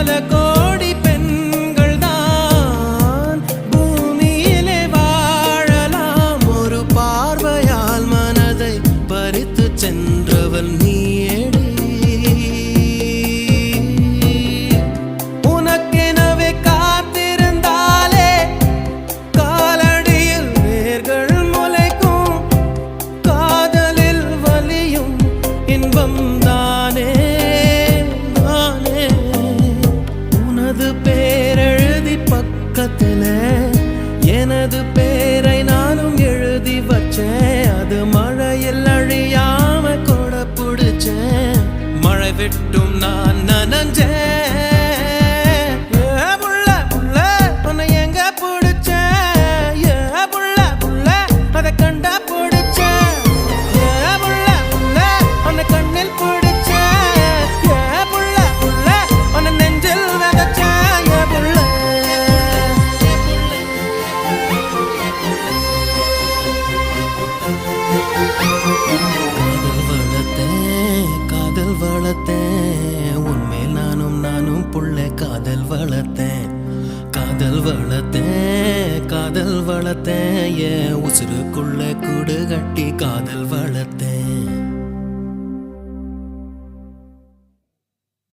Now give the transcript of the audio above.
பல கோடி பெண்கள் தான் பூமியிலே வாழலாம். ஒரு பார்வையால் மனதை பறித்து சென்றவள் நீயேடி. உனக்கெனவே காத்திருந்தாலே காலடியில் வேர்கள் முளைக்கும். காதலில் வலியும் இன்பம் தானே தானே. உனது பேரெழுதி பக்கத்துல எனது பேரை நானும் எழுதி வச்சேன். அது மழையில் அழியாம கொட புடிச்சேன். மழை விட்டும் நான் நனஞ்சேன். ஏ புள்ள புள்ள உன்னை எங்க புடிச்சேன். ஏ புள்ள புள்ள அதை கண்டா புடிச்சேன். ஏ புள்ள புள்ள உன்னை கண்ணில் புடிச்சேன். ஏ புள்ள புள்ள உன்னை நெஞ்சில் விதைச்சேன். ஏ புள்ள காதல் வளர்த்தேன் உன்மேல் நானும் புள்ள காதல் வளர்த்தேன். காதல் வளர்த்தேன் ஏன் உசுருக்குள்ள கூடு கட்டி காதல் வளர்த்தேன்.